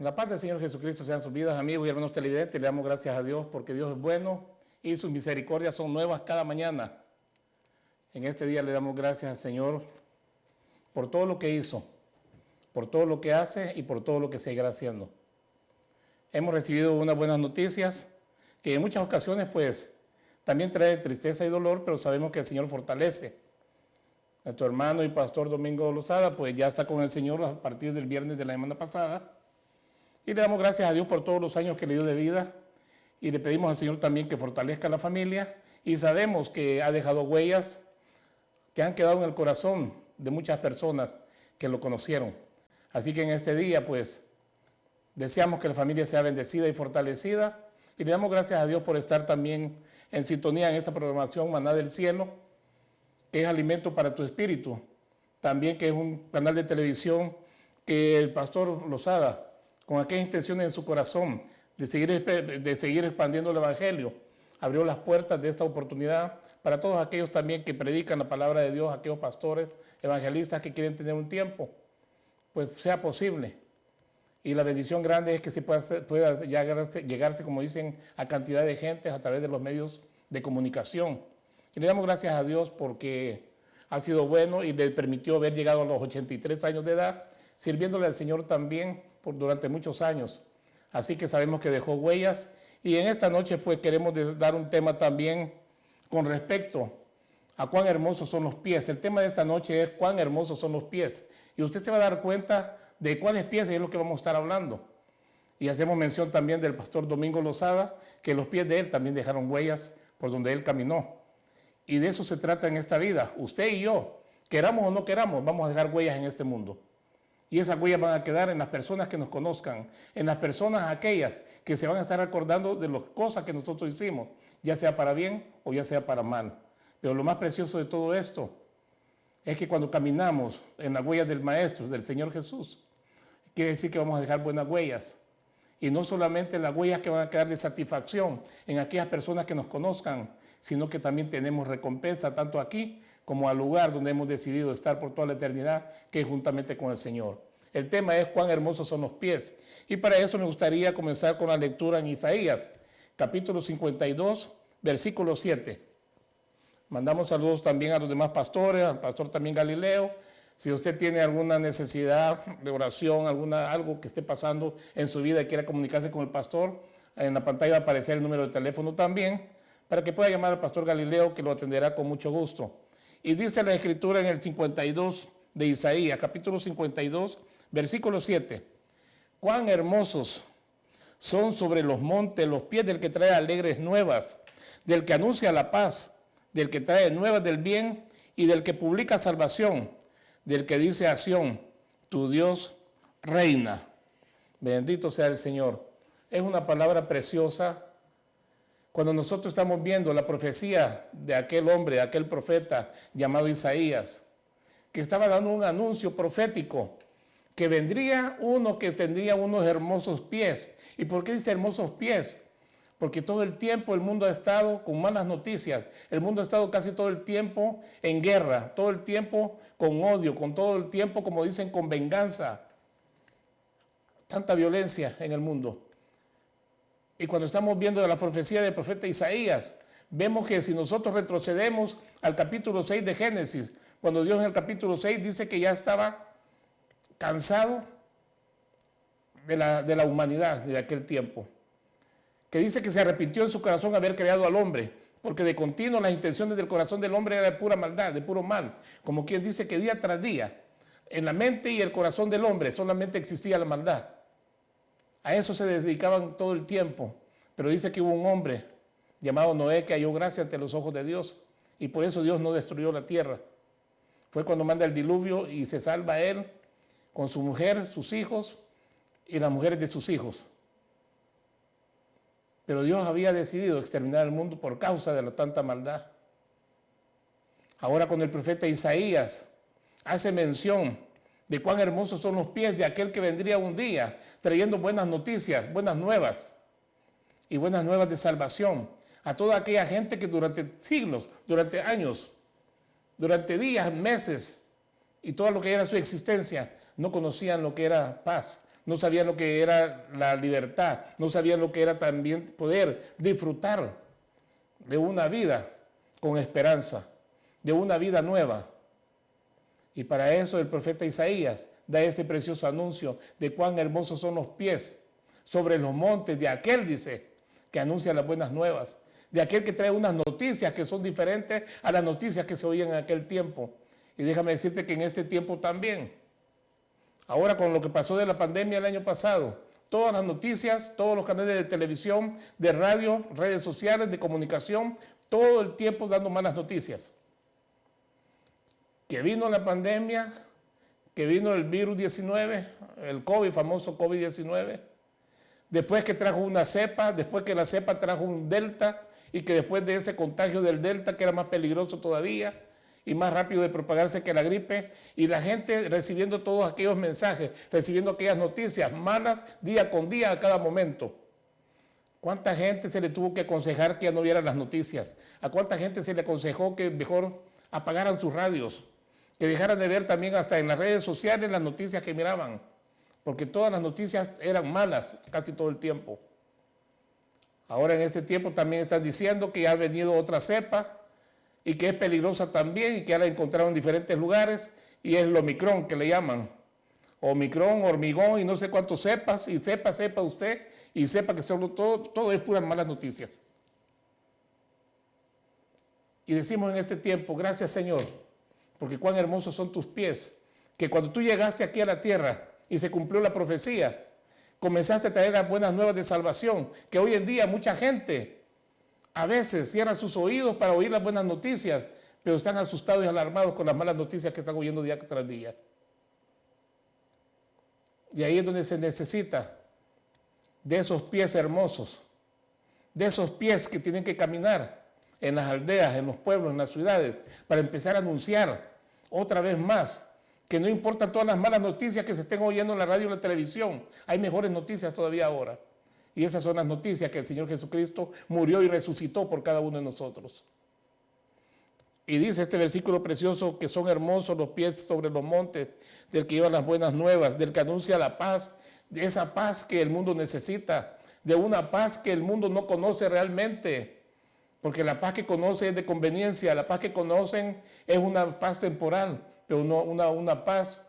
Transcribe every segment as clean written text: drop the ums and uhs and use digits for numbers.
La paz del Señor Jesucristo sean sus vidas, amigos y hermanos televidentes. Le damos gracias a Dios porque Dios es bueno y sus misericordias son nuevas cada mañana. En este día le damos gracias al Señor por todo lo que hizo, por todo lo que hace y por todo lo que seguirá haciendo. Hemos recibido unas buenas noticias que en muchas ocasiones pues también trae tristeza y dolor, pero sabemos que el Señor fortalece. Nuestro hermano y pastor Domingo Lozada pues ya está con el Señor a partir del viernes de la semana pasada. Y le damos gracias a Dios por todos los años que le dio de vida y le pedimos al Señor también que fortalezca a la familia y sabemos que ha dejado huellas que han quedado en el corazón de muchas personas que lo conocieron. Así que en este día pues deseamos que la familia sea bendecida y fortalecida y le damos gracias a Dios por estar también en sintonía en esta programación Maná del Cielo, que es alimento para tu espíritu, también que es un canal de televisión que el pastor Lozada, con aquellas intenciones en su corazón de seguir expandiendo el Evangelio, abrió las puertas de esta oportunidad para todos aquellos también que predican la palabra de Dios, aquellos pastores, evangelistas que quieren tener un tiempo, pues sea posible. Y la bendición grande es que se pueda llegarse, como dicen, a cantidad de gente a través de los medios de comunicación. Y le damos gracias a Dios porque ha sido bueno y le permitió haber llegado a los 83 años de edad, sirviéndole al Señor también durante muchos años. Así que sabemos que dejó huellas. Y en esta noche pues queremos dar un tema también con respecto a cuán hermosos son los pies. El tema de esta noche es cuán hermosos son los pies. Y usted se va a dar cuenta de cuáles pies es lo que vamos a estar hablando. Y hacemos mención también del pastor Domingo Lozada, que los pies de él también dejaron huellas por donde él caminó. Y de eso se trata en esta vida. Usted y yo, queramos o no queramos, vamos a dejar huellas en este mundo. Y esas huellas van a quedar en las personas que nos conozcan, en las personas aquellas que se van a estar acordando de las cosas que nosotros hicimos, ya sea para bien o ya sea para mal. Pero lo más precioso de todo esto es que cuando caminamos en las huellas del Maestro, del Señor Jesús, quiere decir que vamos a dejar buenas huellas. Y no solamente las huellas que van a quedar de satisfacción en aquellas personas que nos conozcan, sino que también tenemos recompensa tanto aquí como al lugar donde hemos decidido estar por toda la eternidad, que es juntamente con el Señor. El tema es cuán hermosos son los pies. Y para eso me gustaría comenzar con la lectura en Isaías, capítulo 52, versículo 7. Mandamos saludos también a los demás pastores, al pastor también Galileo. Si usted tiene alguna necesidad de oración, algo que esté pasando en su vida y quiera comunicarse con el pastor, en la pantalla va a aparecer el número de teléfono también, para que pueda llamar al pastor Galileo, que lo atenderá con mucho gusto. Y dice la Escritura en el 52 de Isaías, capítulo 52, versículo 7. Cuán hermosos son sobre los montes los pies del que trae alegres nuevas, del que anuncia la paz, del que trae nuevas del bien y del que publica salvación, del que dice a Sión, tu Dios reina. Bendito sea el Señor. Es una palabra preciosa. Cuando nosotros estamos viendo la profecía de aquel hombre, de aquel profeta llamado Isaías, que estaba dando un anuncio profético, que vendría uno que tendría unos hermosos pies. ¿Y por qué dice hermosos pies? Porque todo el tiempo el mundo ha estado con malas noticias, el mundo ha estado casi todo el tiempo en guerra, todo el tiempo con odio, con todo el tiempo, como dicen, con venganza. Tanta violencia en el mundo. Y cuando estamos viendo la profecía del profeta Isaías, vemos que si nosotros retrocedemos al capítulo 6 de Génesis, cuando Dios en el capítulo 6 dice que ya estaba cansado de la humanidad de aquel tiempo, que dice que se arrepintió en su corazón haber creado al hombre, porque de continuo las intenciones del corazón del hombre eran de pura maldad, de puro mal, como quien dice que día tras día, en la mente y el corazón del hombre solamente existía la maldad. A eso se dedicaban todo el tiempo. Pero dice que hubo un hombre llamado Noé que halló gracia ante los ojos de Dios. Y por eso Dios no destruyó la tierra. Fue cuando manda el diluvio y se salva a él con su mujer, sus hijos y las mujeres de sus hijos. Pero Dios había decidido exterminar el mundo por causa de la tanta maldad. Ahora con el profeta Isaías hace mención de cuán hermosos son los pies de aquel que vendría un día trayendo buenas noticias, buenas nuevas y buenas nuevas de salvación a toda aquella gente que durante siglos, durante años, durante días, meses y todo lo que era su existencia no conocían lo que era paz, no sabían lo que era la libertad, no sabían lo que era también poder disfrutar de una vida con esperanza, de una vida nueva. Y para eso el profeta Isaías da ese precioso anuncio de cuán hermosos son los pies sobre los montes de aquel, dice, que anuncia las buenas nuevas, de aquel que trae unas noticias que son diferentes a las noticias que se oían en aquel tiempo. Y déjame decirte que en este tiempo también, ahora con lo que pasó de la pandemia el año pasado, todas las noticias, todos los canales de televisión, de radio, redes sociales, de comunicación, todo el tiempo dando malas noticias. Que vino la pandemia, que vino el virus 19, el COVID, famoso COVID-19, después que trajo una cepa, después que la cepa trajo un delta, y que después de ese contagio del delta, que era más peligroso todavía, y más rápido de propagarse que la gripe, y la gente recibiendo todos aquellos mensajes, recibiendo aquellas noticias malas día con día a cada momento. ¿Cuánta gente se le tuvo que aconsejar que ya no viera las noticias? ¿A cuánta gente se le aconsejó que mejor apagaran sus radios? Que dejaran de ver también hasta en las redes sociales las noticias que miraban, porque todas las noticias eran malas casi todo el tiempo. Ahora en este tiempo también están diciendo que ya ha venido otra cepa y que es peligrosa también y que ya la encontraron en diferentes lugares, y es el Omicron que le llaman. Omicron, hormigón y no sé cuántos cepas, y sepa usted, y sepa que solo todo es puras malas noticias. Y decimos en este tiempo, gracias Señor, porque cuán hermosos son tus pies, que cuando tú llegaste aquí a la tierra y se cumplió la profecía, comenzaste a traer las buenas nuevas de salvación, que hoy en día mucha gente a veces cierra sus oídos para oír las buenas noticias, pero están asustados y alarmados con las malas noticias que están oyendo día tras día. Y ahí es donde se necesita de esos pies hermosos, de esos pies que tienen que caminar en las aldeas, en los pueblos, en las ciudades, para empezar a anunciar otra vez más que no importa todas las malas noticias que se estén oyendo en la radio y la televisión, hay mejores noticias todavía ahora. Y esas son las noticias que el Señor Jesucristo murió y resucitó por cada uno de nosotros. Y dice este versículo precioso que son hermosos los pies sobre los montes del que lleva las buenas nuevas, del que anuncia la paz, de esa paz que el mundo necesita, de una paz que el mundo no conoce realmente, porque la paz que conoce es de conveniencia, la paz que conocen es una paz temporal, pero no una paz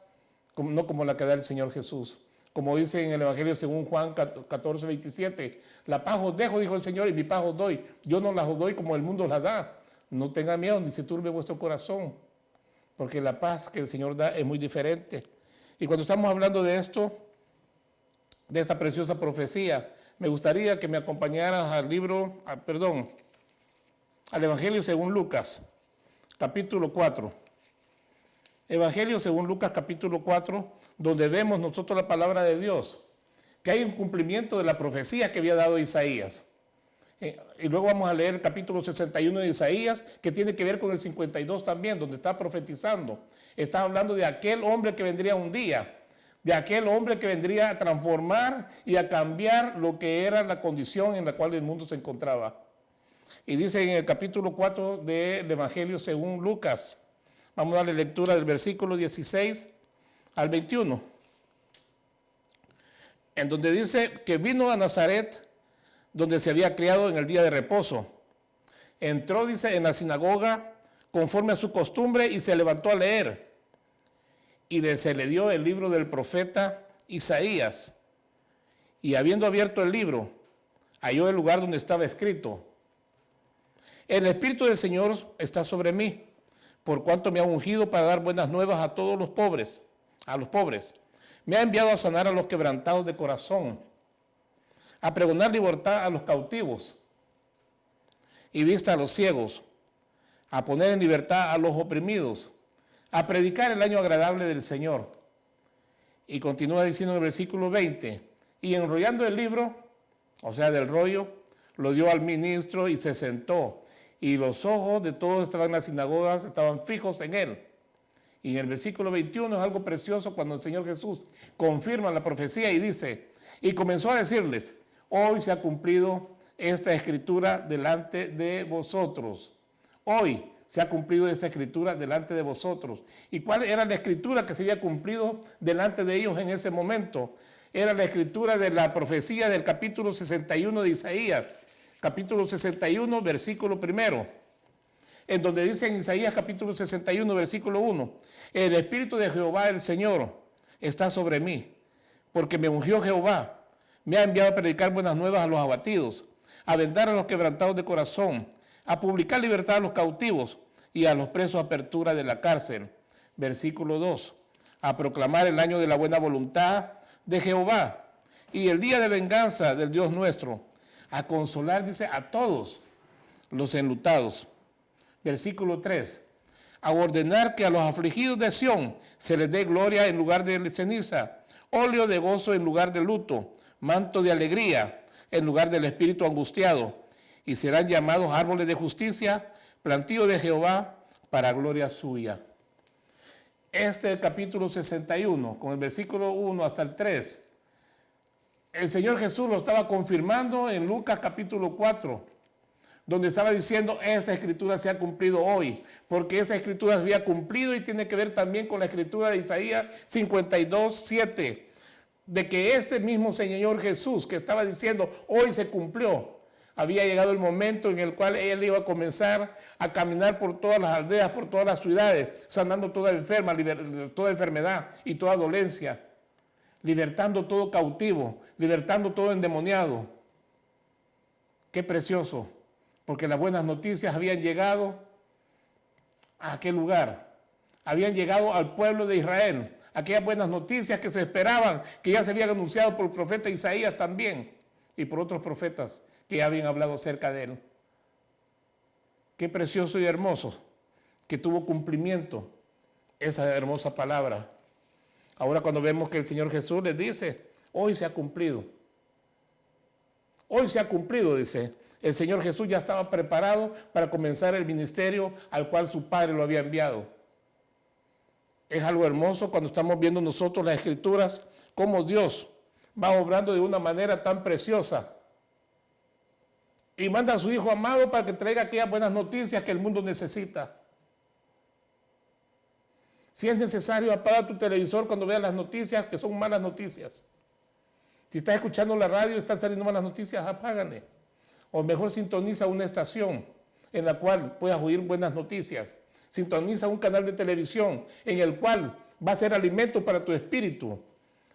no como la que da el Señor Jesús. Como dice en el Evangelio según Juan 14, 27, la paz os dejo, dijo el Señor, y mi paz os doy. Yo no las os doy como el mundo las da. No tengan miedo ni se turbe vuestro corazón, porque la paz que el Señor da es muy diferente. Y cuando estamos hablando de esto, de esta preciosa profecía, me gustaría que me acompañaras al al Evangelio según Lucas, capítulo 4. Evangelio según Lucas, capítulo 4, donde vemos nosotros la palabra de Dios, que hay un cumplimiento de la profecía que había dado Isaías. Y luego vamos a leer el capítulo 61 de Isaías, que tiene que ver con el 52 también, donde está profetizando. Está hablando de aquel hombre que vendría un día, de aquel hombre que vendría a transformar y a cambiar lo que era la condición en la cual el mundo se encontraba. Y dice en el capítulo 4 del Evangelio según Lucas, vamos a darle lectura del versículo 16 al 21, en donde dice que vino a Nazaret, donde se había criado en el día de reposo. Entró, dice, en la sinagoga conforme a su costumbre y se levantó a leer. Y se le dio el libro del profeta Isaías. Y habiendo abierto el libro, halló el lugar donde estaba escrito: el Espíritu del Señor está sobre mí, por cuanto me ha ungido para dar buenas nuevas a todos los pobres, Me ha enviado a sanar a los quebrantados de corazón, a pregonar libertad a los cautivos y vista a los ciegos, a poner en libertad a los oprimidos, a predicar el año agradable del Señor. Y continúa diciendo en el versículo 20, y enrollando el libro, o sea, del rollo, lo dio al ministro y se sentó. Y los ojos de todos estaban en las sinagogas, estaban fijos en él. Y en el versículo 21 es algo precioso cuando el Señor Jesús confirma la profecía y dice, y comenzó a decirles: hoy se ha cumplido esta escritura delante de vosotros. Hoy se ha cumplido esta escritura delante de vosotros. ¿Y cuál era la escritura que se había cumplido delante de ellos en ese momento? Era la escritura de la profecía del capítulo 61 de Isaías, capítulo 61, versículo 1, en donde dice en Isaías capítulo 61, versículo 1, el Espíritu de Jehová el Señor está sobre mí, porque me ungió Jehová, me ha enviado a predicar buenas nuevas a los abatidos, a vendar a los quebrantados de corazón, a publicar libertad a los cautivos y a los presos apertura de la cárcel. Versículo 2, a proclamar el año de la buena voluntad de Jehová y el día de venganza del Dios nuestro, a consolar, dice, a todos los enlutados. Versículo 3, a ordenar que a los afligidos de Sión se les dé gloria en lugar de ceniza, óleo de gozo en lugar de luto, manto de alegría en lugar del espíritu angustiado, y serán llamados árboles de justicia, plantío de Jehová para gloria suya. Este capítulo 61, con el versículo 1 hasta el 3, el Señor Jesús lo estaba confirmando en Lucas capítulo 4, donde estaba diciendo, esa escritura se ha cumplido hoy, porque esa escritura se había cumplido y tiene que ver también con la escritura de Isaías 52, 7, de que ese mismo Señor Jesús que estaba diciendo, hoy se cumplió. Había llegado el momento en el cual Él iba a comenzar a caminar por todas las aldeas, por todas las ciudades, sanando toda enfermedad y toda dolencia, libertando todo cautivo, libertando todo endemoniado. Qué precioso, porque las buenas noticias habían llegado a aquel lugar, habían llegado al pueblo de Israel, aquellas buenas noticias que se esperaban, que ya se habían anunciado por el profeta Isaías también y por otros profetas que ya habían hablado acerca de él. Qué precioso y hermoso que tuvo cumplimiento esa hermosa palabra. Ahora cuando vemos que el Señor Jesús les dice, hoy se ha cumplido. Hoy se ha cumplido, dice. El Señor Jesús ya estaba preparado para comenzar el ministerio al cual su Padre lo había enviado. Es algo hermoso cuando estamos viendo nosotros las Escrituras, cómo Dios va obrando de una manera tan preciosa. Y manda a su Hijo amado para que traiga aquellas buenas noticias que el mundo necesita. Si es necesario, apaga tu televisor cuando veas las noticias que son malas noticias. Si estás escuchando la radio y están saliendo malas noticias, apágale. O mejor sintoniza una estación en la cual puedas oír buenas noticias. Sintoniza un canal de televisión en el cual va a ser alimento para tu espíritu,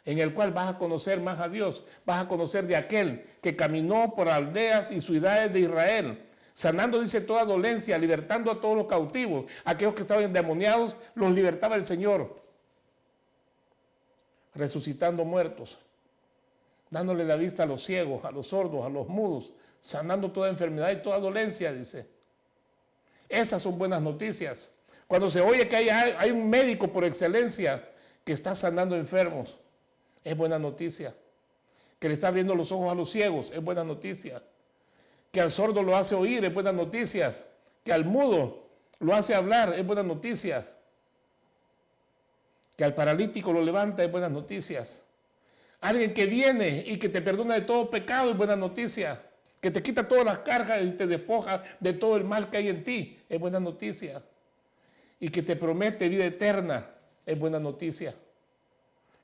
en el cual vas a conocer más a Dios, vas a conocer de aquel que caminó por aldeas y ciudades de Israel, sanando, dice, toda dolencia, libertando a todos los cautivos, aquellos que estaban endemoniados, los libertaba el Señor, resucitando muertos, dándole la vista a los ciegos, a los sordos, a los mudos, sanando toda enfermedad y toda dolencia, dice. Esas son buenas noticias. Cuando se oye que hay un médico por excelencia que está sanando enfermos, es buena noticia. Que le está abriendo los ojos a los ciegos, es buena noticia. Que al sordo lo hace oír, es buena noticia. Que al mudo lo hace hablar, es buena noticia. Que al paralítico lo levanta, es buenas noticias. Alguien que viene y que te perdona de todo pecado, es buena noticia. Que te quita todas las cargas y te despoja de todo el mal que hay en ti, es buena noticia. Y que te promete vida eterna, es buena noticia.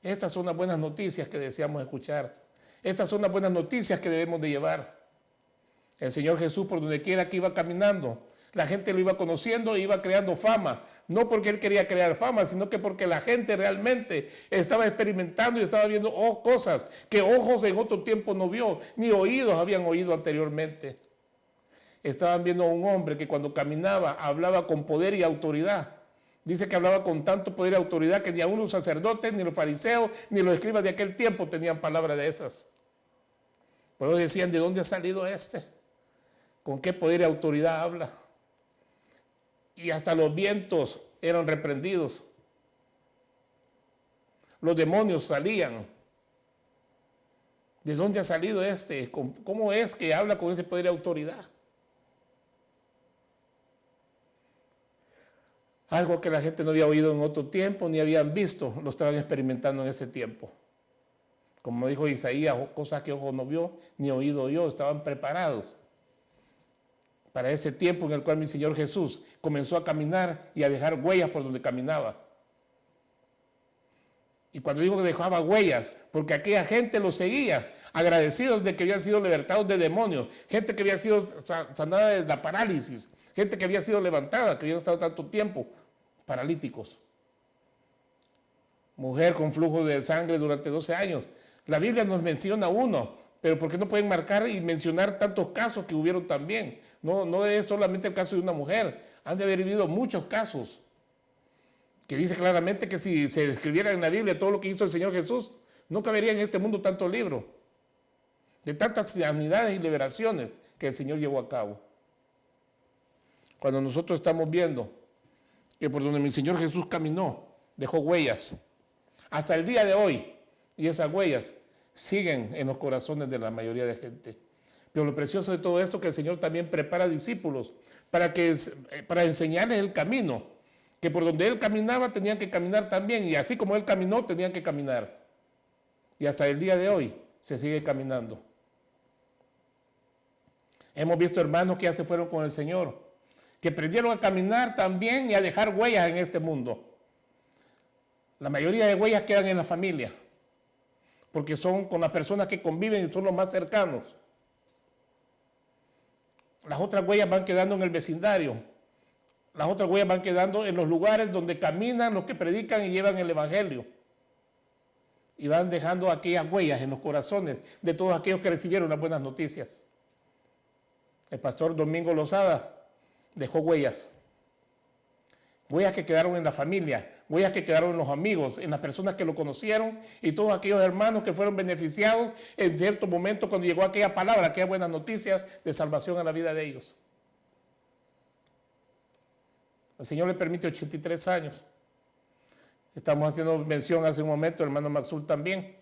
Estas son las buenas noticias que deseamos escuchar. Estas son las buenas noticias que debemos de llevar. El Señor Jesús, por donde quiera que iba caminando, la gente lo iba conociendo e iba creando fama. No porque Él quería crear fama, sino que porque la gente realmente estaba experimentando y estaba viendo cosas que ojos en otro tiempo no vio, ni oídos habían oído anteriormente. Estaban viendo a un hombre que cuando caminaba hablaba con poder y autoridad. Dice que hablaba con tanto poder y autoridad que ni aun los sacerdotes, ni los fariseos, ni los escribas de aquel tiempo tenían palabra de esas. Por eso decían, ¿de dónde ha salido este? ¿Con qué poder y autoridad habla? Y hasta los vientos eran reprendidos. Los demonios salían. ¿De dónde ha salido este? ¿Cómo es que habla con ese poder y autoridad? Algo que la gente no había oído en otro tiempo, ni habían visto, lo estaban experimentando en ese tiempo. Como dijo Isaías, cosas que ojo no vio, ni oído oyó, estaban preparados para ese tiempo en el cual mi Señor Jesús comenzó a caminar y a dejar huellas por donde caminaba. Y cuando digo que dejaba huellas, porque aquella gente lo seguía, agradecidos de que habían sido libertados de demonios, gente que había sido sanada de la parálisis, gente que había sido levantada, que habían estado tanto tiempo paralíticos. Mujer con flujo de sangre durante 12 años. La Biblia nos menciona uno, pero ¿por qué no pueden marcar y mencionar tantos casos que hubieron también? No es solamente el caso de una mujer, han de haber vivido muchos casos, que dice claramente que si se escribiera en la Biblia todo lo que hizo el Señor Jesús, no cabería en este mundo tanto libro, de tantas sanidades y liberaciones que el Señor llevó a cabo. Cuando nosotros estamos viendo que por donde mi Señor Jesús caminó, dejó huellas, hasta el día de hoy, y esas huellas siguen en los corazones de la mayoría de gente. Pero lo precioso de todo esto es que el Señor también prepara discípulos para enseñarles el camino, que por donde Él caminaba tenían que caminar también, y así como Él caminó tenían que caminar. Y hasta el día de hoy se sigue caminando. Hemos visto hermanos que ya se fueron con el Señor, que aprendieron a caminar también y a dejar huellas en este mundo. La mayoría de huellas quedan en la familia, porque son con las personas que conviven y son los más cercanos. Las otras huellas van quedando en el vecindario. Las otras huellas van quedando en los lugares donde caminan los que predican y llevan el evangelio. Y van dejando aquellas huellas en los corazones de todos aquellos que recibieron las buenas noticias. El pastor Domingo Lozada dejó huellas. Huellas que quedaron en la familia, huellas que quedaron en los amigos, en las personas que lo conocieron y todos aquellos hermanos que fueron beneficiados en cierto momento cuando llegó aquella palabra, aquella buena noticia de salvación a la vida de ellos. El Señor le permite 83 años. Estamos haciendo mención hace un momento, el hermano Maxul también.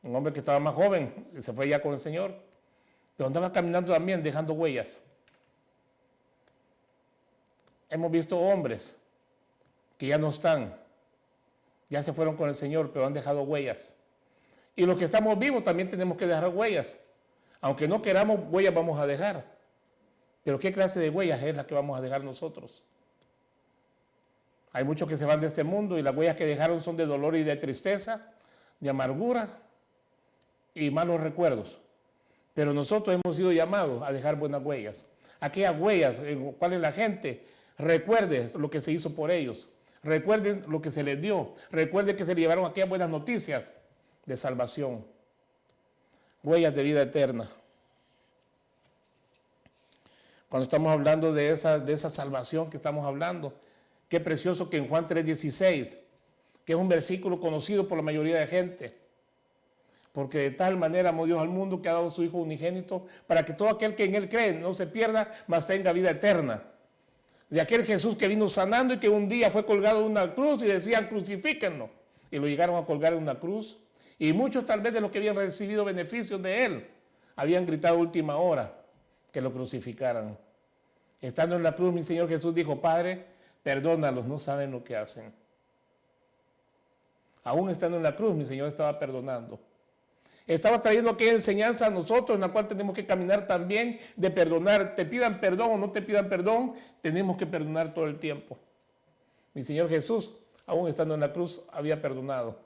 Un hombre que estaba más joven, y se fue ya con el Señor, pero andaba caminando también, dejando huellas. Hemos visto hombres que ya no están, ya se fueron con el Señor, pero han dejado huellas. Y los que estamos vivos también tenemos que dejar huellas. Aunque no queramos, huellas vamos a dejar. Pero ¿qué clase de huellas es la que vamos a dejar nosotros? Hay muchos que se van de este mundo y las huellas que dejaron son de dolor y de tristeza, de amargura y malos recuerdos. Pero nosotros hemos sido llamados a dejar buenas huellas. Aquellas huellas en las cuales la gente recuerde lo que se hizo por ellos, recuerden lo que se les dio, recuerden que se llevaron aquellas buenas noticias de salvación, huellas de vida eterna. Cuando estamos hablando de esa salvación que estamos hablando, qué precioso que en Juan 3:16, que es un versículo conocido por la mayoría de gente, porque de tal manera amó Dios al mundo que ha dado a su Hijo unigénito para que todo aquel que en Él cree no se pierda, mas tenga vida eterna. De aquel Jesús que vino sanando y que un día fue colgado en una cruz y decían crucifíquenlo. Y lo llegaron a colgar en una cruz. Y muchos tal vez de los que habían recibido beneficios de Él habían gritado a última hora que lo crucificaran. Estando en la cruz, mi Señor Jesús dijo, Padre, perdónalos, no saben lo que hacen. Aún estando en la cruz, mi Señor estaba perdonando. Estaba trayendo aquella enseñanza a nosotros en la cual tenemos que caminar también de perdonar. Te pidan perdón o no te pidan perdón, tenemos que perdonar todo el tiempo. Mi Señor Jesús, aún estando en la cruz, había perdonado.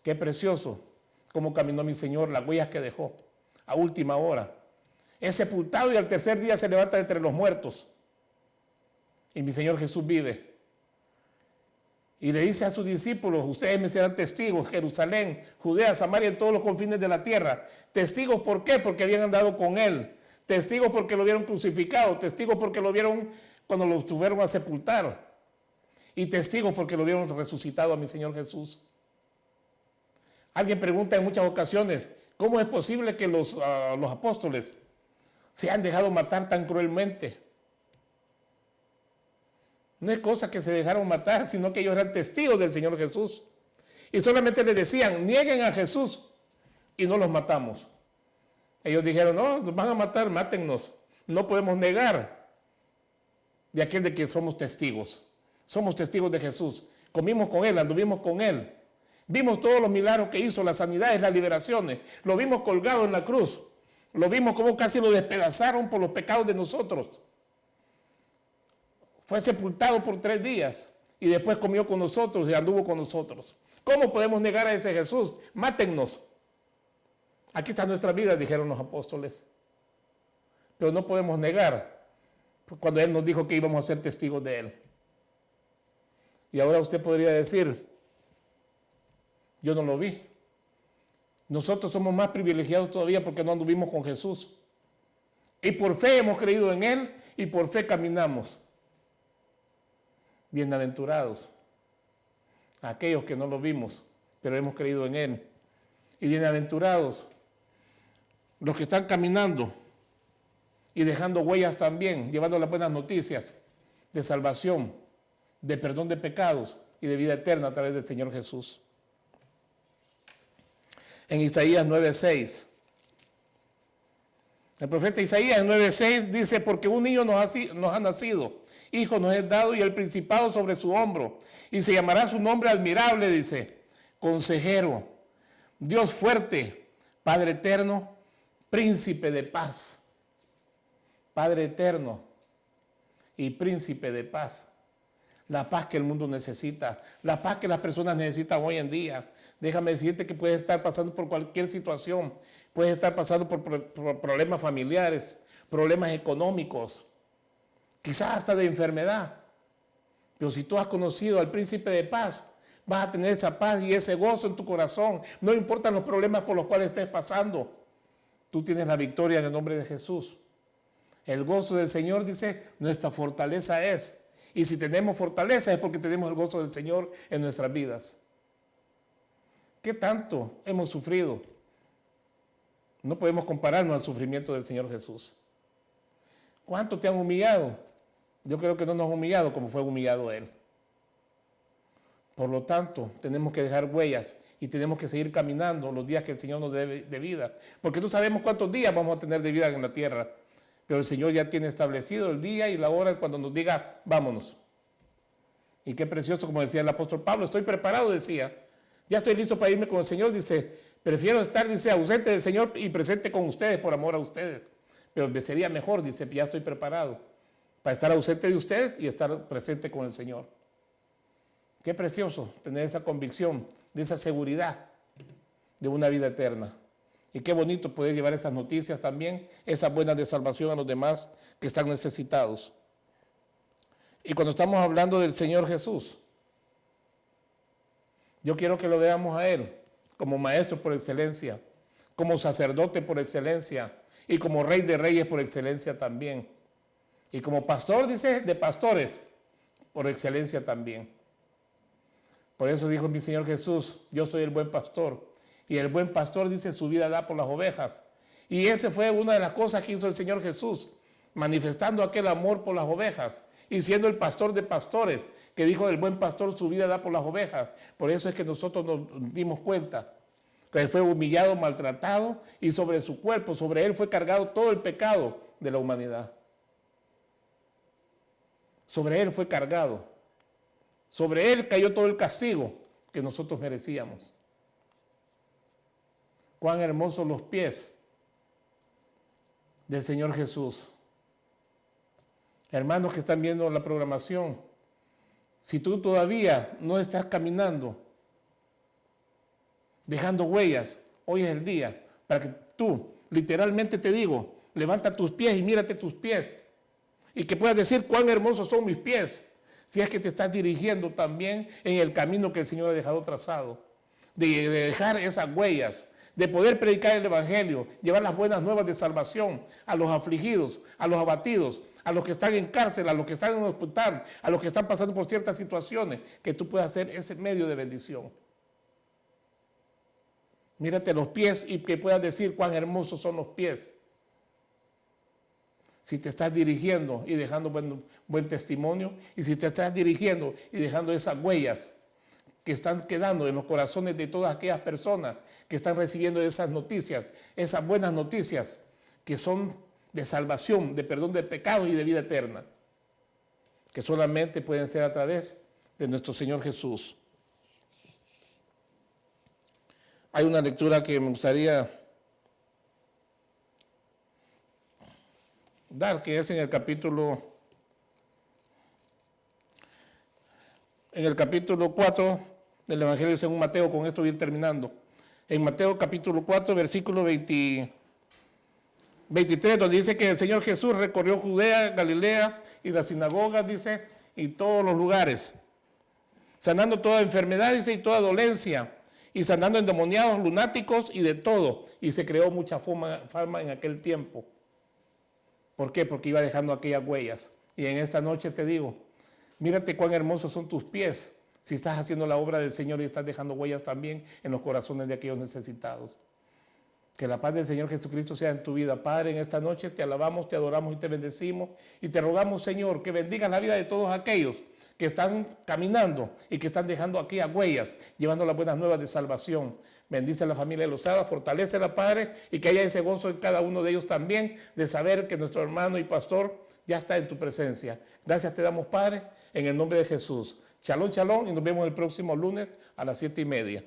Qué precioso cómo caminó mi Señor, las huellas que dejó a última hora. Es sepultado y al tercer día se levanta de entre los muertos. Y mi Señor Jesús vive. Y le dice a sus discípulos, ustedes me serán testigos, Jerusalén, Judea, Samaria, en todos los confines de la tierra. Testigos, ¿por qué? Porque habían andado con Él. Testigos porque lo vieron crucificado. Testigos porque lo vieron cuando lo tuvieron a sepultar. Y testigos porque lo vieron resucitado a mi Señor Jesús. Alguien pregunta en muchas ocasiones, ¿cómo es posible que los apóstoles se han dejado matar tan cruelmente? No es cosa que se dejaron matar, sino que ellos eran testigos del Señor Jesús. Y solamente les decían, nieguen a Jesús y no los matamos. Ellos dijeron, no, nos van a matar, mátennos. No podemos negar de aquel de que somos testigos. Somos testigos de Jesús. Comimos con Él, anduvimos con Él. Vimos todos los milagros que hizo, las sanidades, las liberaciones. Lo vimos colgado en la cruz. Lo vimos como casi lo despedazaron por los pecados de nosotros. Fue sepultado por 3 días y después comió con nosotros y anduvo con nosotros. ¿Cómo podemos negar a ese Jesús? Mátennos. Aquí está nuestra vida, dijeron los apóstoles. Pero no podemos negar cuando Él nos dijo que íbamos a ser testigos de Él. Y ahora usted podría decir, yo no lo vi. Nosotros somos más privilegiados todavía porque no anduvimos con Jesús. Y por fe hemos creído en Él y por fe caminamos. Bienaventurados aquellos que no lo vimos, pero hemos creído en Él. Y bienaventurados los que están caminando y dejando huellas también, llevando las buenas noticias de salvación, de perdón de pecados y de vida eterna a través del Señor Jesús. En Isaías 9:6. El profeta Isaías en 9:6 dice, porque un niño nos ha nacido, hijo nos es dado y el principado sobre su hombro, y se llamará su nombre admirable, dice, consejero, Dios fuerte, Padre eterno, príncipe de paz. Padre eterno y príncipe de paz. La paz que el mundo necesita, la paz que las personas necesitan hoy en día. Déjame decirte que puedes estar pasando por cualquier situación, puedes estar pasando por problemas familiares, problemas económicos, quizás hasta de enfermedad. Pero si tú has conocido al príncipe de paz, vas a tener esa paz y ese gozo en tu corazón. No importan los problemas por los cuales estés pasando, tú tienes la victoria en el nombre de Jesús. El gozo del Señor, dice, nuestra fortaleza es. Y si tenemos fortaleza es porque tenemos el gozo del Señor en nuestras vidas. ¿Qué tanto hemos sufrido? No podemos compararnos al sufrimiento del Señor Jesús. ¿Cuánto te han humillado? Yo creo que no nos han humillado como fue humillado Él. Por lo tanto, tenemos que dejar huellas y tenemos que seguir caminando los días que el Señor nos dé de vida. Porque no sabemos cuántos días vamos a tener de vida en la tierra. Pero el Señor ya tiene establecido el día y la hora cuando nos diga, vámonos. Y qué precioso, como decía el apóstol Pablo, estoy preparado, decía. Ya estoy listo para irme con el Señor, dice. Prefiero estar, dice, ausente del Señor y presente con ustedes por amor a ustedes. Pero me sería mejor, dice, ya estoy preparado para estar ausente de ustedes y estar presente con el Señor. Qué precioso tener esa convicción, de esa seguridad de una vida eterna. Y qué bonito poder llevar esas noticias también, esas buenas de salvación a los demás que están necesitados. Y cuando estamos hablando del Señor Jesús, yo quiero que lo veamos a Él como maestro por excelencia, como sacerdote por excelencia y como rey de reyes por excelencia también. Y como pastor, dice, de pastores por excelencia también. Por eso dijo mi Señor Jesús, yo soy el buen pastor. Y el buen pastor, dice, su vida da por las ovejas. Y esa fue una de las cosas que hizo el Señor Jesús, manifestando aquel amor por las ovejas y siendo el pastor de pastores, que dijo el buen pastor su vida da por las ovejas. Por eso es que nosotros nos dimos cuenta que Él fue humillado, maltratado y sobre su cuerpo, sobre Él fue cargado todo el pecado de la humanidad. Sobre Él fue cargado. Sobre Él cayó todo el castigo que nosotros merecíamos. Cuán hermosos los pies del Señor Jesús. Hermanos que están viendo la programación, si tú todavía no estás caminando, dejando huellas, hoy es el día para que tú, literalmente te digo, levanta tus pies y mírate tus pies y que puedas decir cuán hermosos son mis pies, si es que te estás dirigiendo también en el camino que el Señor ha dejado trazado, de dejar esas huellas, de poder predicar el Evangelio, llevar las buenas nuevas de salvación a los afligidos, a los abatidos, a los que están en cárcel, a los que están en el hospital, a los que están pasando por ciertas situaciones, que tú puedas hacer ese medio de bendición. Mírate los pies y que puedas decir cuán hermosos son los pies. Si te estás dirigiendo y dejando buen testimonio, y si te estás dirigiendo y dejando esas huellas que están quedando en los corazones de todas aquellas personas que están recibiendo esas noticias, esas buenas noticias que son de salvación, de perdón de pecados y de vida eterna, que solamente pueden ser a través de nuestro Señor Jesús. Hay una lectura que me gustaría dar, que es en el capítulo en el capítulo 4 del Evangelio según Mateo, con esto voy a ir terminando. En Mateo capítulo 4, versículo 23, donde dice que el Señor Jesús recorrió Judea, Galilea y las sinagogas, dice, y todos los lugares, sanando toda enfermedad, dice, y toda dolencia, y sanando endemoniados, lunáticos y de todo. Y se creó mucha fama en aquel tiempo. ¿Por qué? Porque iba dejando aquellas huellas. Y en esta noche te digo, mírate cuán hermosos son tus pies, si estás haciendo la obra del Señor y estás dejando huellas también en los corazones de aquellos necesitados. Que la paz del Señor Jesucristo sea en tu vida. Padre, en esta noche te alabamos, te adoramos y te bendecimos. Y te rogamos, Señor, que bendigas la vida de todos aquellos que están caminando y que están dejando aquellas huellas, llevando las buenas nuevas de salvación. Bendice a la familia de Lozada, fortalécela, Padre, y que haya ese gozo en cada uno de ellos también, de saber que nuestro hermano y pastor ya está en tu presencia. Gracias te damos, Padre, en el nombre de Jesús. Shalom, shalom, y nos vemos el próximo lunes a las 7:30.